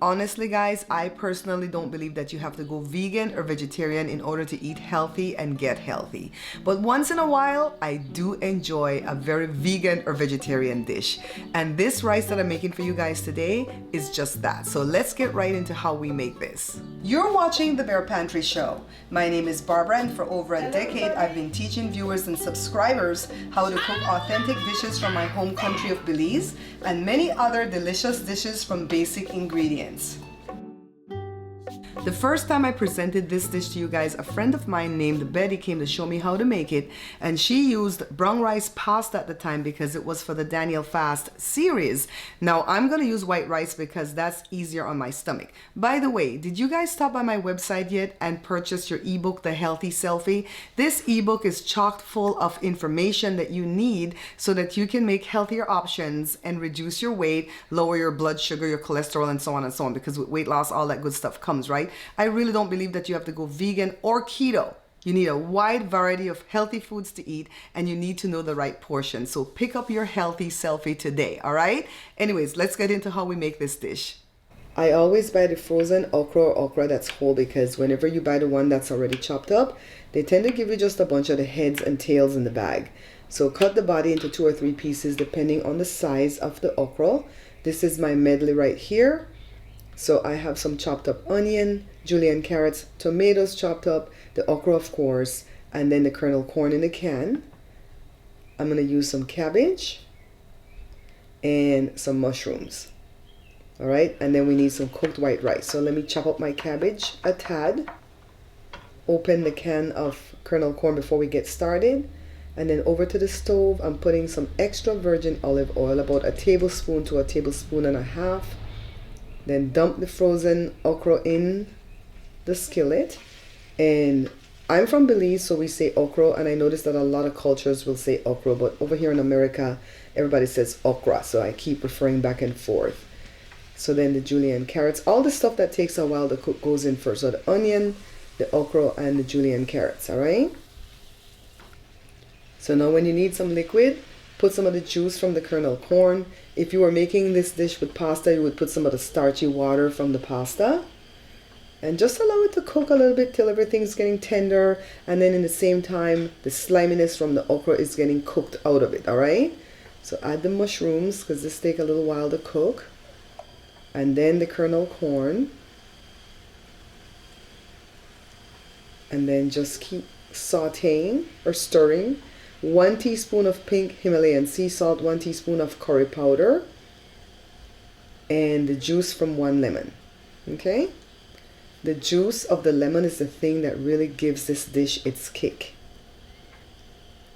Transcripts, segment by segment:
Honestly, guys, I personally don't believe that you have to go vegan or vegetarian in order to eat healthy and get healthy. But once in a while, I do enjoy a very vegan or vegetarian dish. And this rice that I'm making for you guys today is just that. So let's get right into how we make this. You're watching The Bear Pantry Show. My name is Barbara, and for over a decade, I've been teaching viewers and subscribers how to cook authentic dishes from my home country of Belize and many other delicious dishes from basic ingredients. The first time I presented this dish to you guys, a friend of mine named Betty came to show me how to make it, and she used brown rice pasta at the time because it was for the Daniel Fast series. Now I'm gonna use white rice because that's easier on my stomach. By the way, did you guys stop by my website yet and purchase your ebook, The Healthy Selfie? This ebook is chock full of information that you need so that you can make healthier options and reduce your weight, lower your blood sugar, your cholesterol, and so on and so on, because with weight loss, all that good stuff comes, right? I really don't believe that you have to go vegan or keto. You need a wide variety of healthy foods to eat, and you need to know the right portion. So pick up your Healthy Selfie today, all right? Anyways, let's get into how we make this dish. I always buy the frozen okra or okra that's whole, because whenever you buy the one that's already chopped up, they tend to give you just a bunch of the heads and tails in the bag. So cut the body into 2 or 3 pieces depending on the size of the okra. This is my medley right here. So I have some chopped up onion, julienne carrots, tomatoes chopped up, the okra of course, and then the kernel corn in a can. I'm going to use some cabbage and some mushrooms. All right, and then we need some cooked white rice. So let me chop up my cabbage a tad, open the can of kernel corn before we get started, and then over to the stove, I'm putting some extra virgin olive oil, about a tablespoon to a tablespoon and a half. Then dump the frozen okra in the skillet. And I'm from Belize, so we say okra, and I noticed that a lot of cultures will say okra, but over here in America, everybody says okra, so I keep referring back and forth. So then the julienne carrots, all the stuff that takes a while to cook goes in first. So the onion, the okra, and the julienne carrots, all right? So now when you need some liquid, put some of the juice from the kernel corn. If you were making this dish with pasta, you would put some of the starchy water from the pasta. And just allow it to cook a little bit till everything's getting tender. And then in the same time, the sliminess from the okra is getting cooked out of it, all right? So add the mushrooms, because this takes a little while to cook. And then the kernel corn. And then just keep sauteing or stirring. 1 teaspoon of pink Himalayan sea salt, 1 teaspoon of curry powder, and the juice from 1 lemon. Okay? The juice of the lemon is the thing that really gives this dish its kick.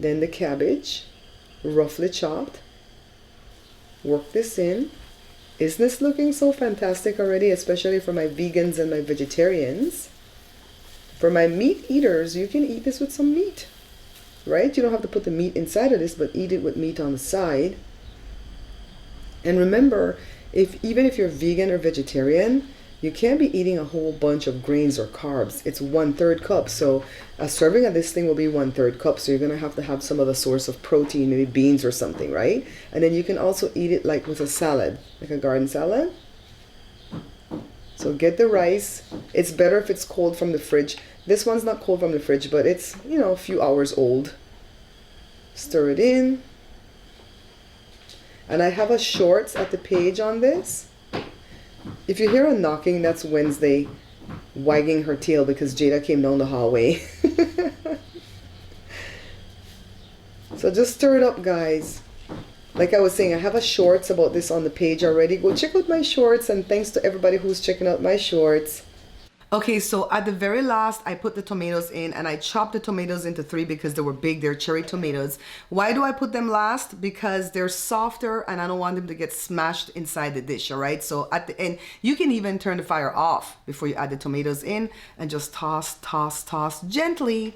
Then the cabbage, roughly chopped. Work this in. Isn't this looking so fantastic already, especially for my vegans and my vegetarians? For my meat eaters, you can eat this with some meat. Right? You don't have to put the meat inside of this, but eat it with meat on the side. And remember, even if you're vegan or vegetarian, you can't be eating a whole bunch of grains or carbs. It's 1/3 cup. So a serving of this thing will be 1/3 cup. So you're going to have some other source of protein, maybe beans or something, right? And then you can also eat it like with a salad, like a garden salad. So get the rice. It's better if it's cold from the fridge. This one's not cold from the fridge, but it's, you know, a few hours old. Stir it in. And I have a shorts at the page on this. If you hear a knocking, that's Wednesday wagging her tail because Jada came down the hallway. So just stir it up, guys. Like I was saying, I have a shorts about this on the page already. Go check out my shorts, and thanks to everybody who's checking out my shorts. Okay, so at the very last, I put the tomatoes in, and I chopped the tomatoes into 3 because they were big. They're cherry tomatoes. Why do I put them last? Because they're softer, and I don't want them to get smashed inside the dish, all right? So at the end, you can even turn the fire off before you add the tomatoes in, and just toss, toss, toss gently.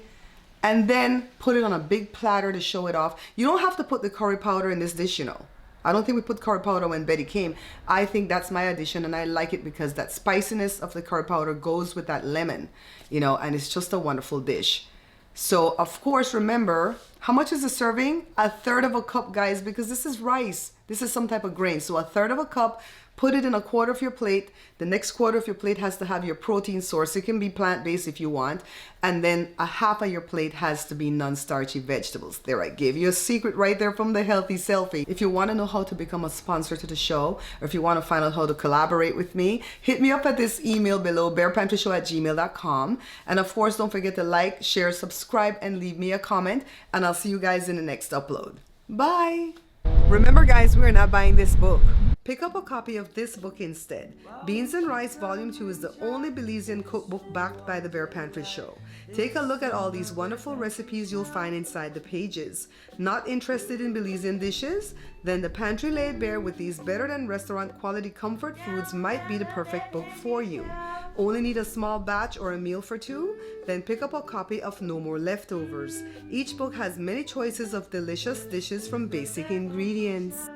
And then put it on a big platter to show it off. You don't have to put the curry powder in this dish, you know. I don't think we put curry powder when Betty came. I think that's my addition, and I like it because that spiciness of the curry powder goes with that lemon, you know, and it's just a wonderful dish. So, of course, remember, how much is the serving? 1/3 of a cup, guys, because this is rice. This is some type of grain. So 1/3 of a cup Put it in a quarter of your plate. The next quarter of your plate has to have your protein source. It can be plant-based if you want. And then a half of your plate has to be non-starchy vegetables. There, I gave you a secret right there from the Healthy Selfie. If you want to know how to become a sponsor to the show, or if you want to find out how to collaborate with me, hit me up at this email below, bearpantryshow@gmail.com. And of course, don't forget to like, share, subscribe, and leave me a comment. And I'll see you guys in the next upload. Bye! Remember guys, we're not buying this book. Pick up a copy of this book instead. Beans and Rice Volume 2 is the only Belizean cookbook backed by the Bear Pantry Show. Take a look at all these wonderful recipes you'll find inside the pages. Not interested in Belizean dishes? Then The Pantry Laid Bare with these better than restaurant quality comfort foods might be the perfect book for you. Only need a small batch or a meal for two? Then pick up a copy of No More Leftovers. Each book has many choices of delicious dishes from basic ingredients.